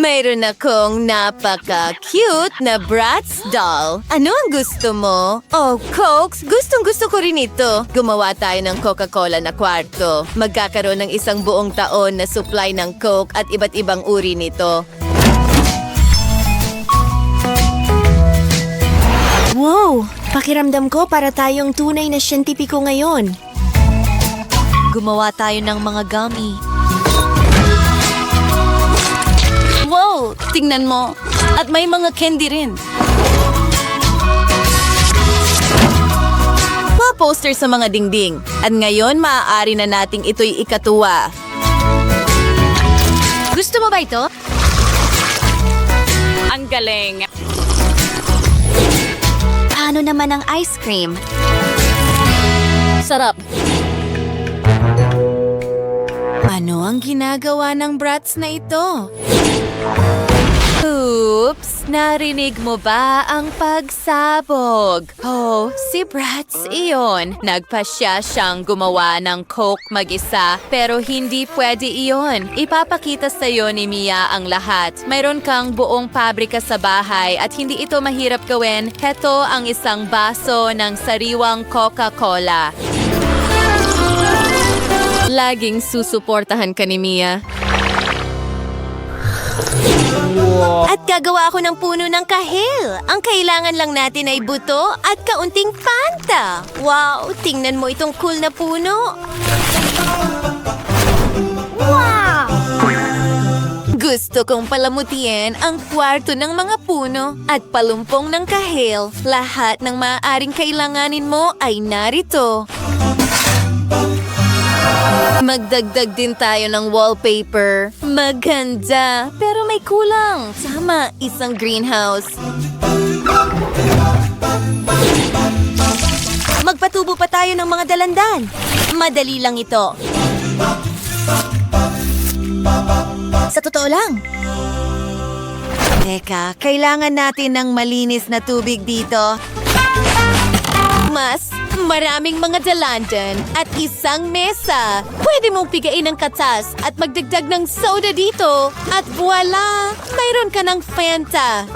Mayroon akong napaka-cute na Bratz doll. Ano ang gusto mo? Oh, Cokes, gustong-gusto ko rin ito. Gumawa tayo ng Coca-Cola na kwarto. Magkakaroon ng isang buong taon na supply ng Coke at iba't ibang uri nito. Wow! Pakiramdam ko para tayong tunay na siyentipiko ngayon. Gumawa tayo ng mga gummy. Wow! Tingnan mo. At may mga candy rin. Mga poster sa mga dingding. At ngayon, maaari na nating ito'y ikatuwa. Gusto mo ba ito? Ang galing! Paano naman ang ice cream? Sarap! Ano ang ginagawa ng Bratz na ito? Oops! Narinig mo ba ang pagsabog? Oh, si Bratz iyon. Nagpasya siyang gumawa ng Coke mag-isa, pero hindi pwede iyon. Ipapakita sa iyo ni Mia ang lahat. Mayroon kang buong pabrika sa bahay at hindi ito mahirap gawin. Heto ang isang baso ng sariwang Coca-Cola. Laging susuportahan ka ni Mia. At gagawa ako ng puno ng kahil. Ang kailangan lang natin ay buto at kaunting Fanta. Wow! Tingnan mo itong cool na puno. Wow! Gusto kong palamutin ang kwarto ng mga puno at palumpong ng kahil. Lahat ng maaaring kailanganin mo ay narito. Magdagdag din tayo ng wallpaper. Maganda, pero may kulang. Tama, isang greenhouse. Magpatubo pa tayo ng mga dalandan. Madali lang ito. Sa totoo lang. Teka, kailangan natin ng malinis na tubig dito. Mas maraming mga dalandan at isang mesa. Pwede mong pigain ang katas at magdagdag ng soda dito. At voila! Mayroon ka ng Fanta.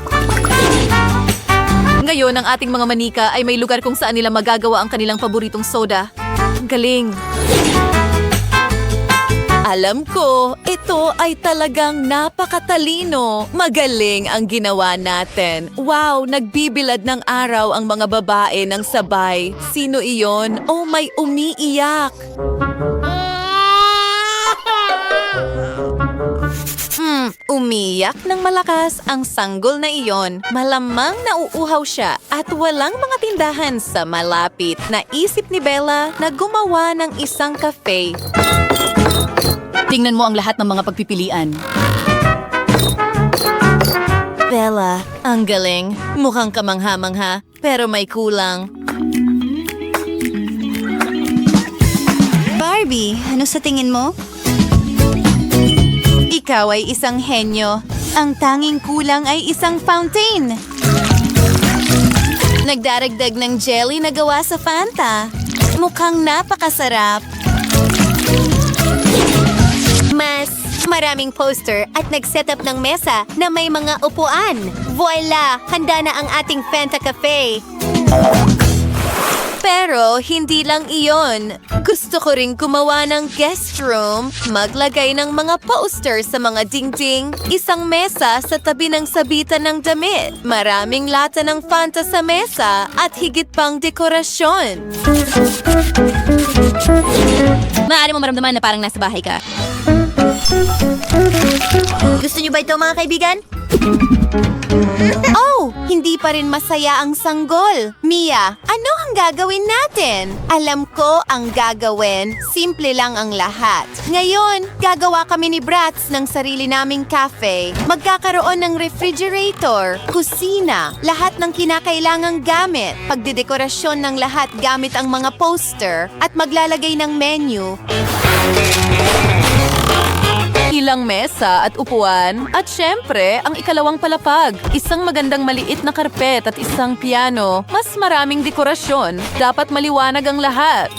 Ngayon, ang ating mga manika ay may lugar kung saan nila magagawa ang kanilang paboritong soda. Ang galing! Alam ko, ito ay talagang napakatalino. Magaling ang ginawa natin. Wow, nagbibilad ng araw ang mga babae ng sabay. Sino iyon? Oh, may umiiyak. Umiyak ng malakas ang sanggol na iyon. Malamang nauuhaw siya at walang mga tindahan sa malapit. Naisip ni Bella na gumawa ng isang cafe. Tingnan mo ang lahat ng mga pagpipilian. Bella, ang galing. Mukhang kamangha-mangha, pero may kulang. Barbie, ano sa tingin mo? Ikaw ay isang henyo. Ang tanging kulang ay isang fountain. Nagdaragdag ng jelly na gawa sa Fanta. Mukhang napakasarap. Mas maraming poster at nag-set up ng mesa na may mga upuan. Voila! Handa na ang ating Fanta Cafe. Pero hindi lang iyon. Gusto ko ring gumawa ng guest room, maglagay ng mga poster sa mga dingding, isang mesa sa tabi ng sabitan ng damit, maraming lata ng Fanta sa mesa, at higit pang dekorasyon. Maaari mo maramdaman na parang nasa bahay ka. Gusto niyo ba ito, mga kaibigan? Oh, hindi pa rin masaya ang sanggol. Mia, ano ang gagawin natin? Alam ko ang gagawin. Simple lang ang lahat. Ngayon, gagawa kami ni Bratz ng sarili naming cafe. Magkakaroon ng refrigerator, kusina, lahat ng kinakailangang gamit, pagdedekorasyon ng lahat gamit ang mga poster, at maglalagay ng menu. Ilang mesa at upuan, at syempre, ang ikalawang palapag. Isang magandang maliit na karpet at isang piano. Mas maraming dekorasyon. Dapat maliwanag ang lahat.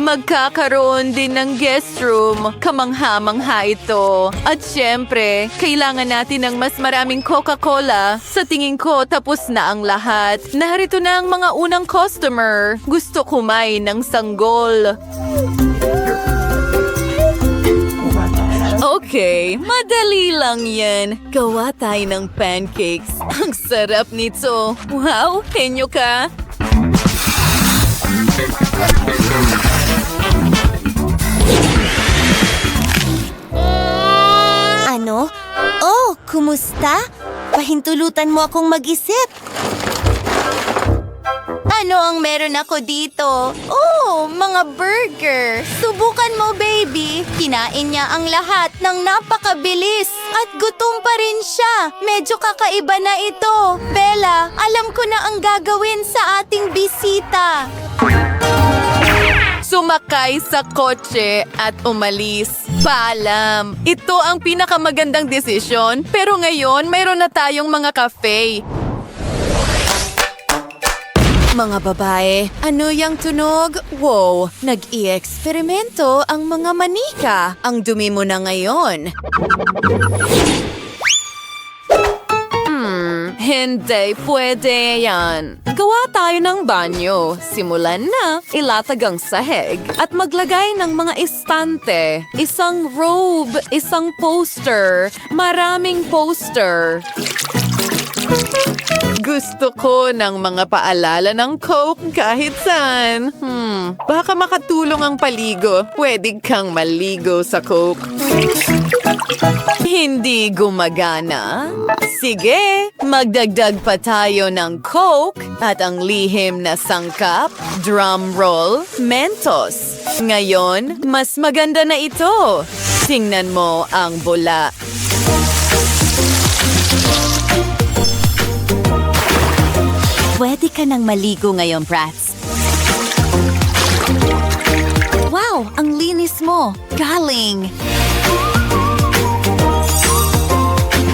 Magkakaroon din ng guest room. Kamangha-mangha ito. At syempre, kailangan natin ng mas maraming Coca-Cola. Sa tingin ko, tapos na ang lahat. Narito na ang mga unang customer. Gusto kumain ng sanggol. Okay, madali lang yan. Gawa tayo ng pancakes. Ang sarap nito. Wow, henyo ka. Ano? Oh, kumusta? Pahintulutan mo akong mag-isip. Ano ang meron ako dito? Oh, mga burger. Subukan mo, baby. Kinain niya ang lahat ng napakabilis. At gutom pa rin siya. Medyo kakaiba na ito. Bella, alam ko na ang gagawin sa ating bisita. Sumakay sa kotse at umalis. Paalam. Ito ang pinakamagandang desisyon. Pero ngayon, mayroon na tayong mga cafe. Mga babae, ano yung tunog? Wow, nag-i-eksperimento ang mga manika. Ang dumi mo na ngayon. Hindi pwede yan. Gawa tayo ng banyo. Simulan na, ilatag ang sahig at maglagay ng mga estante. Isang robe, isang poster, maraming poster. Gusto ko ng mga paalala ng Coke kahit saan. Baka makatulong ang paligo. Pwede kang maligo sa Coke. Hindi gumagana? Sige, magdagdag pa tayo ng Coke at ang lihim na sangkap, drum roll, Mentos. Ngayon, mas maganda na ito. Tingnan mo ang bula. Pwede ka nang maligo ngayon, Bratz. Wow, ang linis mo. Galing.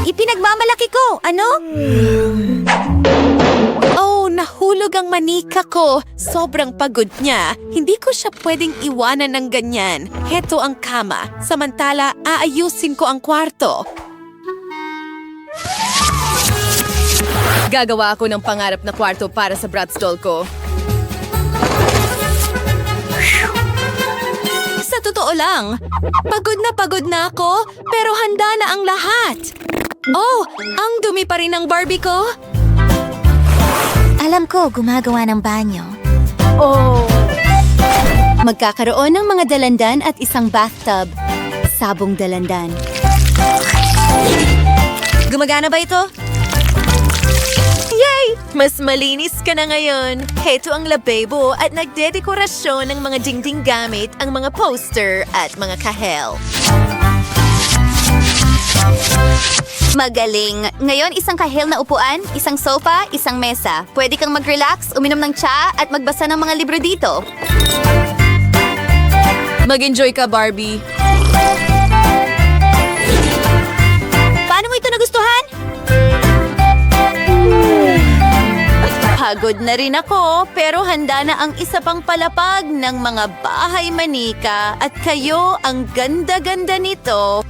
Ipinagmamalaki ko. Ano? Oh, nahulog ang manika ko. Sobrang pagod niya. Hindi ko siya pwedeng iwanan ng ganyan. Heto ang kama. Samantala, aayusin ko ang kwarto. Gagawa ako ng pangarap na kwarto para sa Bratz doll ko. Sa totoo lang, pagod na ako, pero handa na ang lahat. Oh, ang dumi pa rin ng Barbie ko. Alam ko, gumagawa ng banyo. Magkakaroon ng mga dalandan at isang bathtub. Sabong dalandan. Gumagana ba ito? Yay! Mas malinis ka na ngayon. Heto ang lababo at nagdedekorasyon ng mga dingding gamit ang mga poster at mga kahel. Magaling. Ngayon, isang kahil na upuan, isang sofa, isang mesa. Pwede kang mag-relax, uminom ng tsa at magbasa ng mga libro dito. Mag-enjoy ka, Barbie. Paano mo ito nagustuhan? Pagod na rin ako, pero handa na ang isa pang palapag ng mga bahay manika at kayo ang ganda-ganda nito.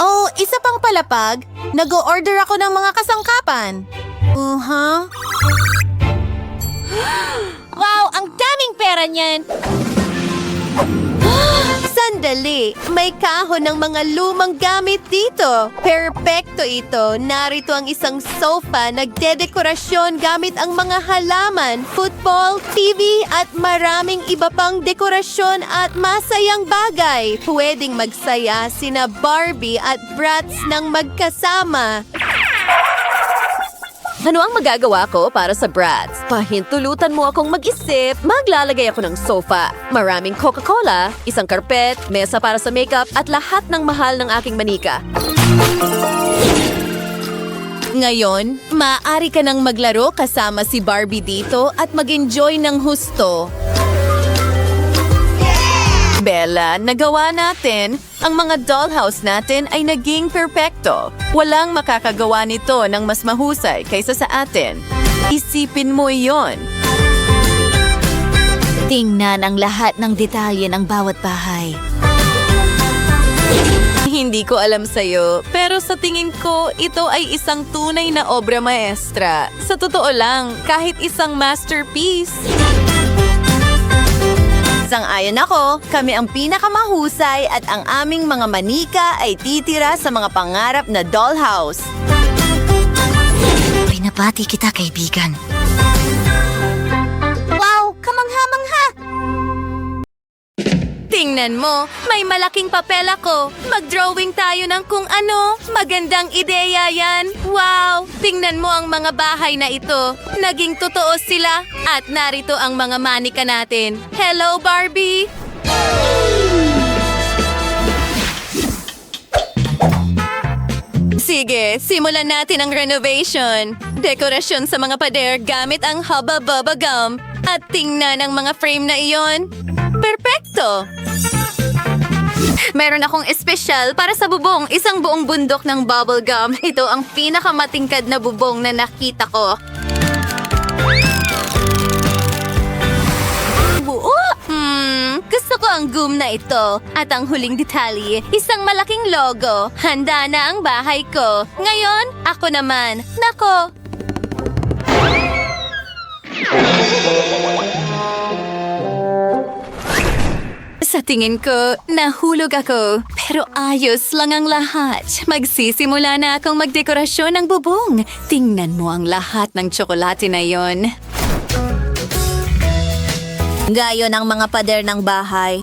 Oh, isa pang palapag? Nag-o-order ako ng mga kasangkapan. Wow, ang daming pera niyan! Sandali, may kahon ng mga lumang gamit dito. Perpekto ito. Narito ang isang sofa, nagdedekorasyon gamit ang mga halaman, football, TV at maraming iba pang dekorasyon at masayang bagay. Pwedeng magsaya sina Barbie at Bratz ng magkasama. Ano ang magagawa ko para sa Bratz? Pahintulutan mo akong mag-isip. Maglalagay ako ng sofa, maraming Coca-Cola, isang karpet, mesa para sa makeup at lahat ng mahal ng aking manika. Ngayon, maaari ka nang maglaro kasama si Barbie dito at mag-enjoy ng husto. Bella, nagawa natin. Ang mga dollhouse natin ay naging perpekto. Walang makakagawa nito ng mas mahusay kaysa sa atin. Isipin mo iyon. Tingnan ang lahat ng detalye ng bawat bahay. Hindi ko alam sa'yo, pero sa tingin ko, ito ay isang tunay na obra maestra. Sa totoo lang, kahit isang masterpiece. Sang-ayon ako, kami ang pinakamahusay at ang aming mga manika ay titira sa mga pangarap na dollhouse. Pinabati kita, kaibigan. Wow! Kamangha-mangha! Tingnan mo, may malaking papel ako. Mag-drawing tayo ng kung ano. Magandang ideya yan. Wow! Tingnan mo ang mga bahay na ito. Naging totoo sila. At narito ang mga manika natin. Hello, Barbie! Sige, simulan natin ang renovation. Dekorasyon sa mga pader gamit ang Hubba Bubba Gum. At tingnan ang mga frame na iyon. Perpekto! Meron akong espesyal para sa bubong, isang buong bundok ng bubble gum. Ito ang pinakamatingkad na bubong na nakita ko. Gusto ko ang gum na ito. At ang huling detalye, isang malaking logo. Handa na ang bahay ko. Ngayon, ako naman. Nako! Sa tingin ko, nahulog ako. Pero ayos lang ang lahat. Magsisimula na akong magdekorasyon ng bubong. Tingnan mo ang lahat ng tsokolate na yon. Gayon ang mga pader ng bahay.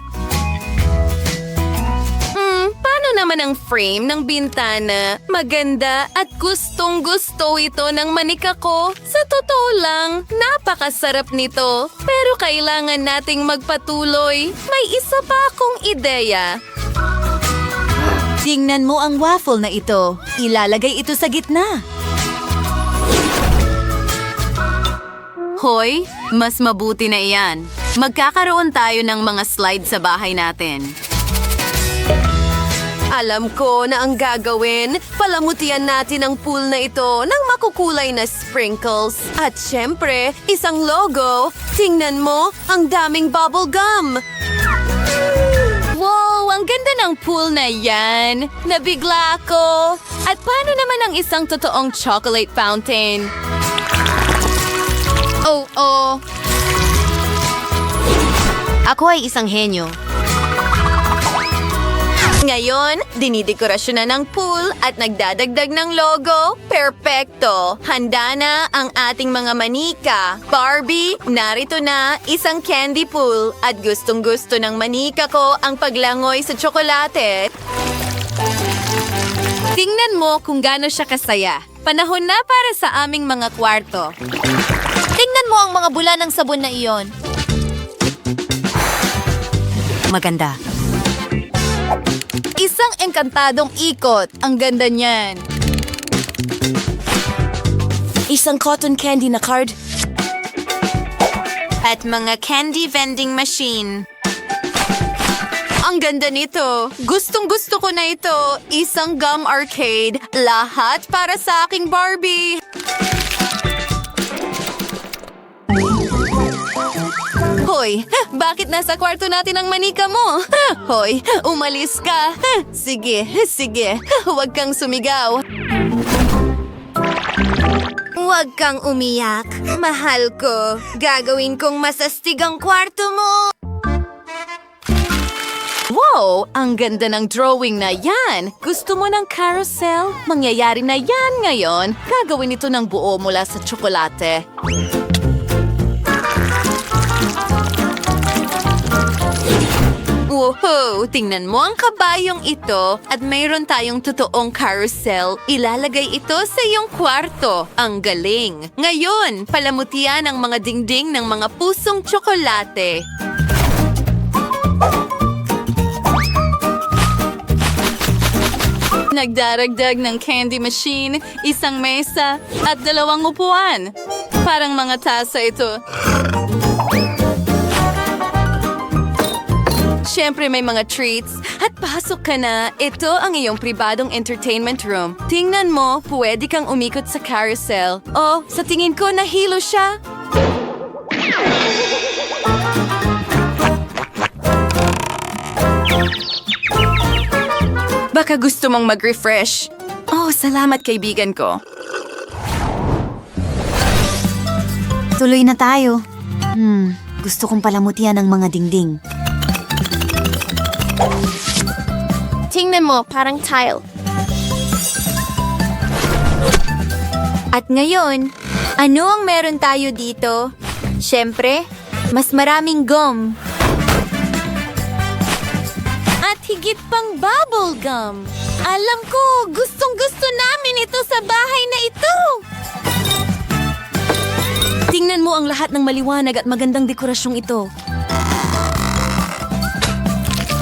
Paano naman ang frame ng bintana? Maganda at gustong-gusto ito ng manika ko. Sa totoo lang, napakasarap nito. Pero kailangan nating magpatuloy. May isa pa akong ideya. Tingnan mo ang waffle na ito. Ilalagay ito sa gitna. Hoy, mas mabuti na iyan. Magkakaroon tayo ng mga slide sa bahay natin. Alam ko na ang gagawin, palamutian natin ang pool na ito ng makukulay na sprinkles. At syempre, isang logo. Tingnan mo, ang daming bubble gum. Wow, ang ganda ng pool na yan. Nabigla ako. At paano naman ang isang totoong chocolate fountain? Oh. Ako ay isang henyo. Ngayon, dinidekorasyon na ng pool at nagdadagdag ng logo. Perpekto! Handa na ang ating mga manika. Barbie, narito na isang candy pool at gustong-gusto ng manika ko ang paglangoy sa tsokolate. Tingnan mo kung gaano siya kasaya. Panahon na para sa aming mga kwarto. Tingnan mo ang mga bula ng sabon na iyon. Maganda. Isang engkantadong ikot. Ang ganda niyan. Isang cotton candy na card. At mga candy vending machine. Ang ganda nito. Gustong-gusto ko na ito. Isang gum arcade. Lahat para sa aking Barbie. Hoy, bakit nasa kwarto natin ang manika mo? Hoy, umalis ka. Sige, huwag kang sumigaw. Huwag kang umiyak. Mahal ko. Gagawin kong masastig ang kwarto mo. Wow! Ang ganda ng drawing na yan! Gusto mo ng carousel? Mangyayari na yan ngayon. Gagawin ito ng buo mula sa tsokolate. Wow! Tingnan mo ang kabayong ito at mayroon tayong totoong carousel. Ilalagay ito sa iyong kwarto. Ang galing! Ngayon, palamutian ang mga dingding ng mga pusong tsokolate. Nagdaragdag ng candy machine, isang mesa, at 2 upuan. Parang mga tasa ito. Siyempre may mga treats. At pasok ka na. Ito ang iyong pribadong entertainment room. Tingnan mo, pwede kang umikot sa carousel. Oh, sa tingin ko nahilo siya. Baka gusto mong mag-refresh. Oh, salamat kaibigan ko. Tuloy na tayo. Gusto kong palamutian ang mga dingding. Tingnan mo, parang tile. At ngayon, ano ang meron tayo dito? Siyempre, mas maraming gum. At higit pang bubble gum. Alam ko, gustong-gusto namin ito sa bahay na ito. Tingnan mo ang lahat ng maliwanag at magandang dekorasyong ito.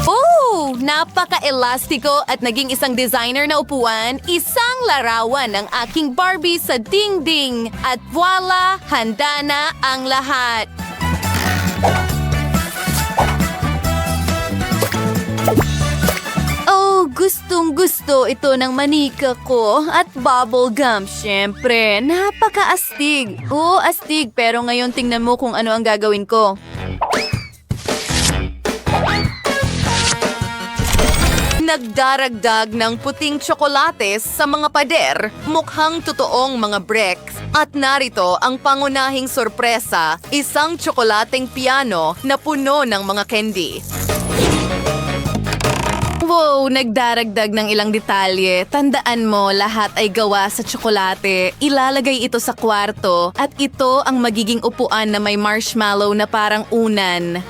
Oh, napaka-elastiko at naging isang designer na upuan, isang larawan ng aking Barbie sa dingding. At voila, handa na ang lahat. Oh, gustong-gusto ito ng manika ko at bubblegum. Siyempre, napaka-astig. Oo, astig. Pero ngayon tingnan mo kung ano ang gagawin ko. Nagdaragdag ng puting tsokolates sa mga pader, mukhang totoong mga bricks. At narito ang pangunahing sorpresa, isang tsokolateng piano na puno ng mga candy. Wow, nagdaragdag ng ilang detalye. Tandaan mo, lahat ay gawa sa tsokolate. Ilalagay ito sa kwarto at ito ang magiging upuan na may marshmallow na parang unan.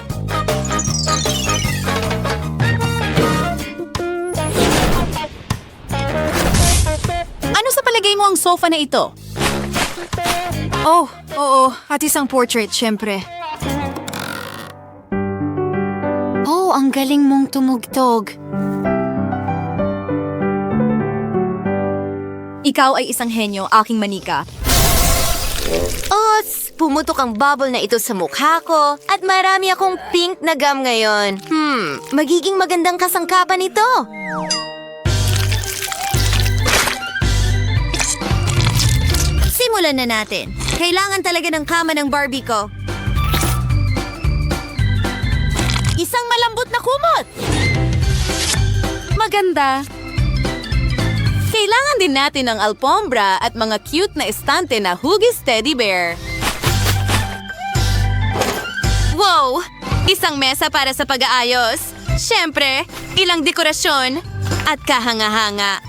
Ano sa palagay mo ang sofa na ito? Oh, oo. At isang portrait, syempre. Oh, ang galing mong tumugtog. Ikaw ay isang henyo, aking manika. Ots, pumutok ang bubble na ito sa mukha ko at marami akong pink na gum ngayon. Magiging magandang kasangkapan ito. Simulan na natin. Kailangan talaga ng kama ng Barbie ko. Isang malambot na kumot! Maganda. Kailangan din natin ng alpombra at mga cute na estante na hugis teddy bear. Wow! Isang mesa para sa pag-aayos. Siyempre, ilang dekorasyon at kahanga-hanga.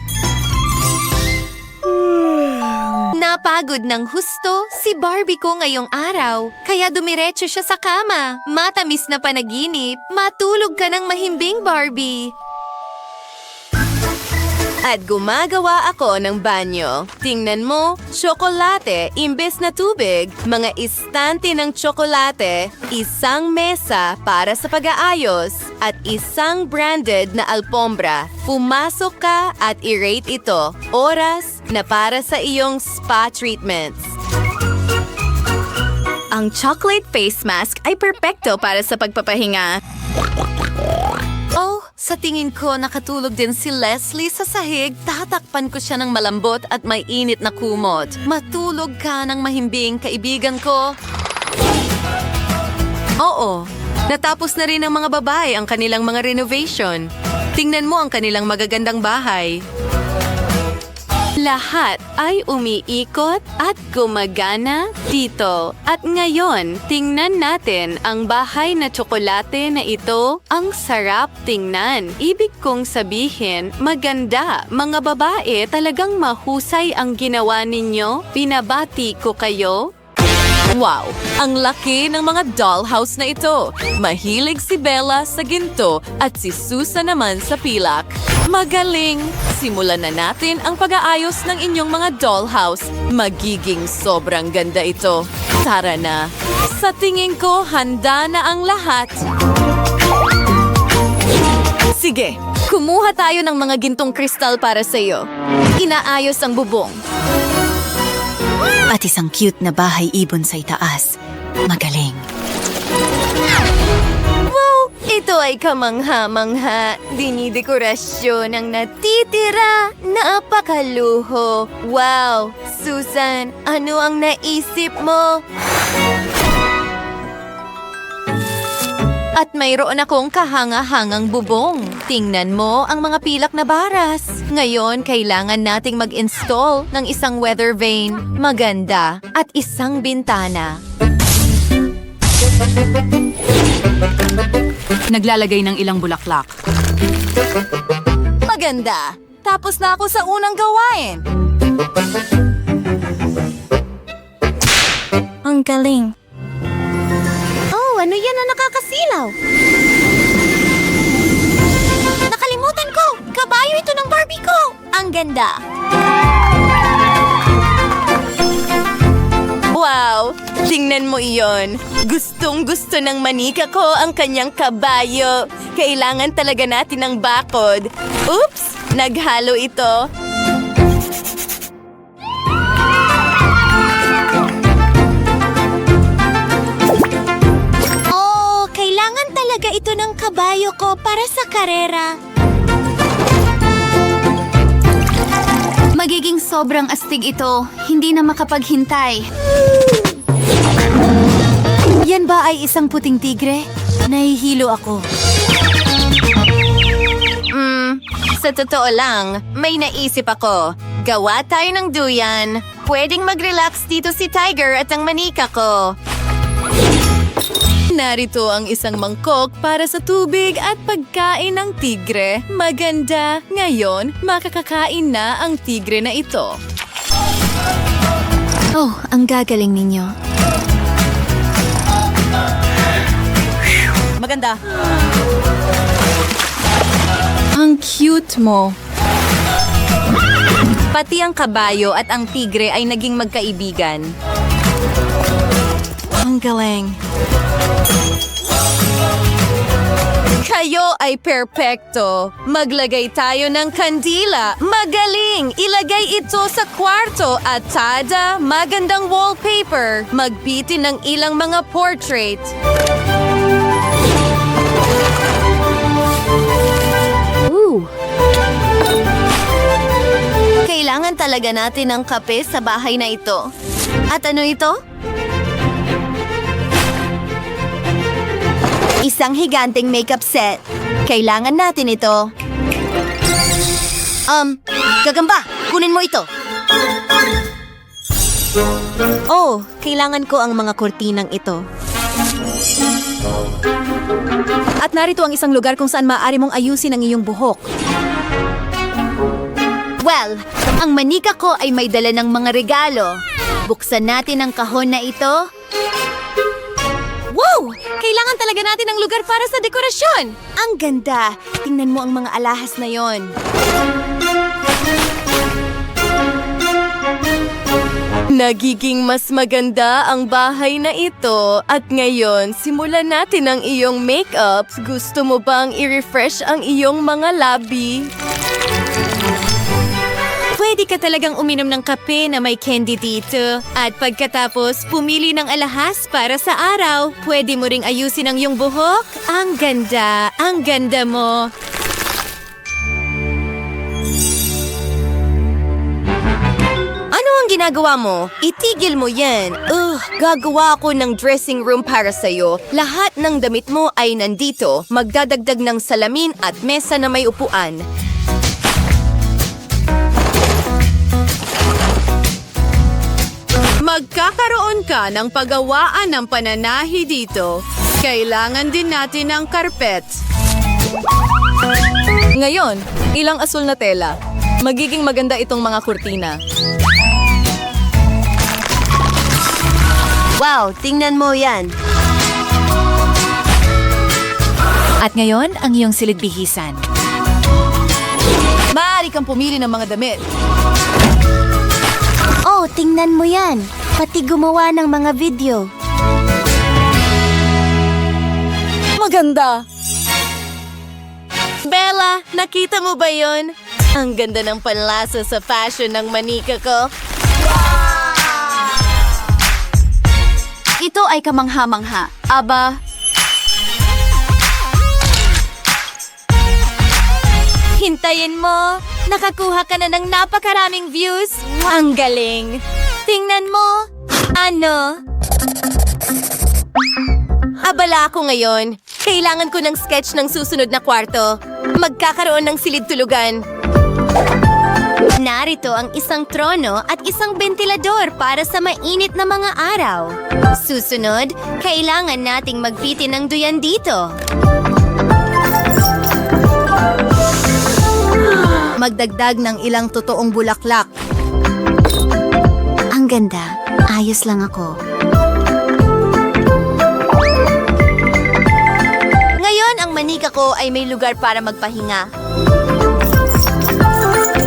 Napagod ng husto si Barbie ko ngayong araw, kaya dumiretso siya sa kama. Matamis na panaginip, matulog ka ng mahimbing, Barbie. At gumagawa ako ng banyo. Tingnan mo, tsokolate imbes na tubig, mga istante ng tsokolate, isang mesa para sa pag-aayos, at isang branded na alpombra. Pumasok ka at i-rate ito. Oras na para sa iyong spa treatments. Ang chocolate face mask ay perpekto para sa pagpapahinga. Oh, sa tingin ko nakatulog din si Leslie sa sahig. Tatakpan ko siya ng malambot at may init na kumot. Matulog ka ng mahimbing, kaibigan ko. Oo, natapos na rin ng mga babae ang kanilang mga renovation. Tingnan mo ang kanilang magagandang bahay. Lahat ay umiikot at gumagana dito. At ngayon, tingnan natin ang bahay na tsokolate na ito. Ang sarap tingnan. Ibig kong sabihin, maganda. Mga babae, talagang mahusay ang ginawa ninyo. Binabati ko kayo. Wow! Ang laki ng mga dollhouse na ito. Mahilig si Bella sa ginto at si Susan naman sa pilak. Magaling! Simulan na natin ang pag-aayos ng inyong mga dollhouse. Magiging sobrang ganda ito. Tara na! Sa tingin ko, handa na ang lahat. Sige, kumuha tayo ng mga gintong kristal para sa iyo. Inaayos ang bubong. At isang cute na bahay ibon sa itaas. Magaling. Wow! Ito ay kamangha-mangha. Dinidekorasyon ang natitira. Napakaluho. Wow! Susan, ano ang naisip mo? At mayroon akong kahanga-hangang bubong. Tingnan mo ang mga pilak na baras. Ngayon, kailangan nating mag-install ng isang weather vane, maganda, at isang bintana. Naglalagay ng ilang bulaklak. Maganda! Tapos na ako sa unang gawain. Ang galing. Oh, ano yan na nakakasilaw? Nakalimutan ko! Kabayo ito ng Barbie ko! Ang ganda. Wow! Tingnan mo iyon. Gustong-gusto ng manika ko ang kanyang kabayo. Kailangan talaga natin ng bakod. Oops! Naghalo ito. Oh, kailangan talaga ito ng kabayo ko para sa karera. Magiging sobrang astig ito. Hindi na makapaghintay. Yan ba ay isang puting tigre? Nahihilo ako. Sa totoo lang, may naisip ako. Gawa tayo ng duyan. Pwedeng mag-relax dito si Tiger at ang manika ko. Narito ang isang mangkok para sa tubig at pagkain ng tigre. Maganda. Ngayon, makakakain na ang tigre na ito. Oh, ang gagaling ninyo. Maganda. Ang cute mo. Pati ang kabayo at ang tigre ay naging magkaibigan. Ang galing. Kayo ay perpekto. Maglagay tayo ng kandila. Magaling! Ilagay ito sa kwarto at tada, magandang wallpaper. Magbitin ng ilang mga portrait. Kailangan talaga natin ng kape sa bahay na ito. At ano ito? Isang higanteng makeup set. Kailangan natin ito. Gagamba, kunin mo ito. Oh, kailangan ko ang mga kurtinang ito. At narito ang isang lugar kung saan maaari mong ayusin ang iyong buhok. Well, ang manika ko ay may dala ng mga regalo. Buksan natin ang kahon na ito. Wow! Kailangan talaga natin ng lugar para sa dekorasyon. Ang ganda. Tingnan mo ang mga alahas na yon. Nagiging mas maganda ang bahay na ito. At ngayon, simulan natin ang iyong makeup. Gusto mo bang i-refresh ang iyong mga labi? Pwede ka talagang uminom ng kape na may candy dito. At pagkatapos, pumili ng alahas para sa araw. Pwede mo ring ayusin ang iyong buhok. Ang ganda mo. Ano ang ginagawa mo? Itigil mo yan. Gagawa ako ng dressing room para sa'yo. Lahat ng damit mo ay nandito. Magdadagdag ng salamin at mesa na may upuan. Magkakaroon ka ng paggawaan ng pananahi dito. Kailangan din natin ng karpet. Ngayon, ilang asul na tela. Magiging maganda itong mga kurtina. Wow, tingnan mo yan. At ngayon, ang iyong silid-bihisan. Maaari kang pumili ng mga damit. Oh, tingnan mo yan. Pati gumawa ng mga video. Maganda! Bella, nakita mo ba yon? Ang ganda ng panlasa sa fashion ng manika ko. Ito ay kamangha-mangha. Aba, Hintayin mo! Nakakuha ka na ng napakaraming views! Ang galing! Tingnan mo! Ano? Abala ako ngayon. Kailangan ko ng sketch ng susunod na kwarto. Magkakaroon ng silid tulugan. Narito ang isang trono at isang ventilador para sa mainit na mga araw. Susunod, kailangan nating magpitin ng duyan dito. Magdagdag ng ilang totoong bulaklak. Ang ganda. Ayos lang ako. Ngayon, ang manika ko ay may lugar para magpahinga.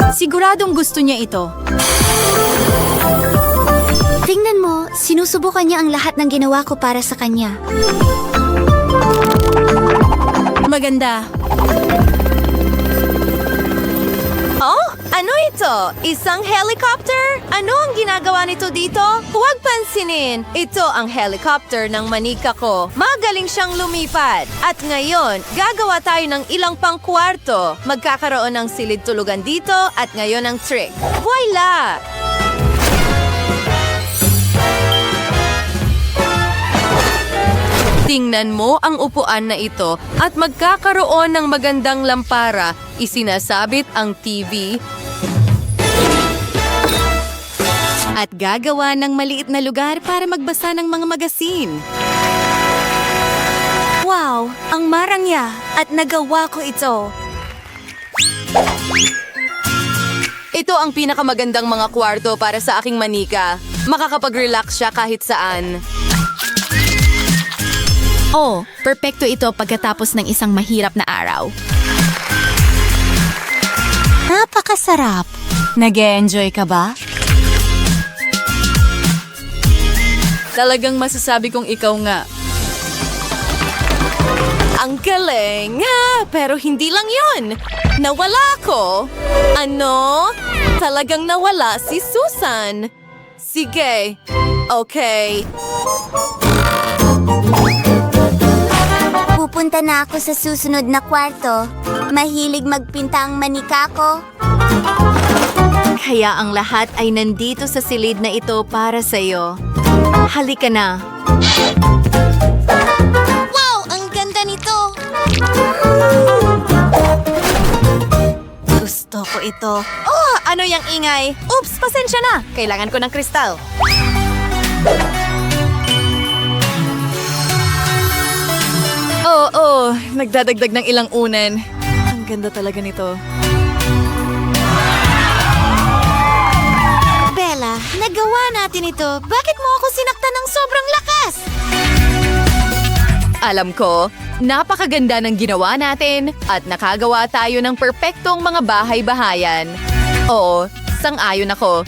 Siguradong gusto niya ito. Tingnan mo, sinusubukan niya ang lahat ng ginawa ko para sa kanya. Maganda. Oh, ano ito? Isang helicopter? Ano ang ginagawa nito dito? Huwag pansinin. Ito ang helicopter ng manika ko. Magaling siyang lumipad. At ngayon, gagawa tayo ng ilang pang kwarto. Magkakaroon ng silid tulugan dito at ngayon ang trick. Voila! Tingnan mo ang upuan na ito at magkakaroon ng magandang lampara. Isinasabit ang TV at gagawa ng maliit na lugar para magbasa ng mga magasin. Wow, ang marangya at nagawa ko ito. Ito ang pinakamagandang mga kwarto para sa aking manika. Makakapag-relax siya kahit saan. Oh, perpekto ito pagkatapos ng isang mahirap na araw. Napakasarap. Nag-e-enjoy ka ba? Talagang masasabi kong ikaw nga. Ang galing! Pero hindi lang yon. Nawala ko. Ano? Talagang nawala si Susan. Sige. Okay. Pupunta na ako sa susunod na kwarto. Mahilig magpinta ang manika ko. Kaya ang lahat ay nandito sa silid na ito para sa'yo. Halika na. Wow, ang ganda nito. Gusto ko ito. Oh, ano yung ingay? Oops, pasensya na. Kailangan ko ng kristal. Oo, nagdadagdag ng ilang unan. Ang ganda talaga nito. Bella, nagawa natin ito. Bakit mo ako sinaktan ng sobrang lakas? Alam ko, napakaganda ng ginawa natin at nakagawa tayo ng perpektong mga bahay-bahayan. Oo, sang-ayon ako.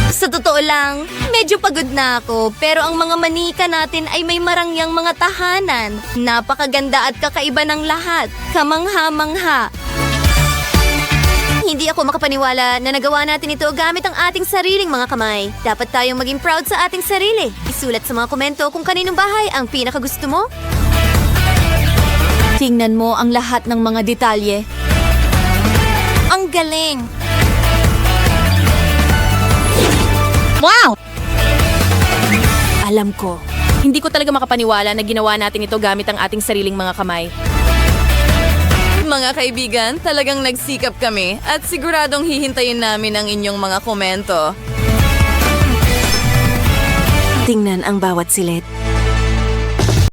Sa totoo lang, medyo pagod na ako. Pero ang mga manika natin ay may marangyang mga tahanan. Napakaganda at kakaiba ng lahat. Kamangha-mangha. Hindi ako makapaniwala na nagawa natin ito gamit ang ating sariling mga kamay. Dapat tayong maging proud sa ating sarili. Isulat sa mga komento kung kaninong bahay ang pinakagusto mo. Tingnan mo ang lahat ng mga detalye. Ang galing! Wow! Alam ko, hindi ko talaga makapaniwala na ginawa natin ito gamit ang ating sariling mga kamay. Mga kaibigan, talagang nagsikap kami at siguradong hihintayin namin ang inyong mga komento. Tingnan ang bawat silid.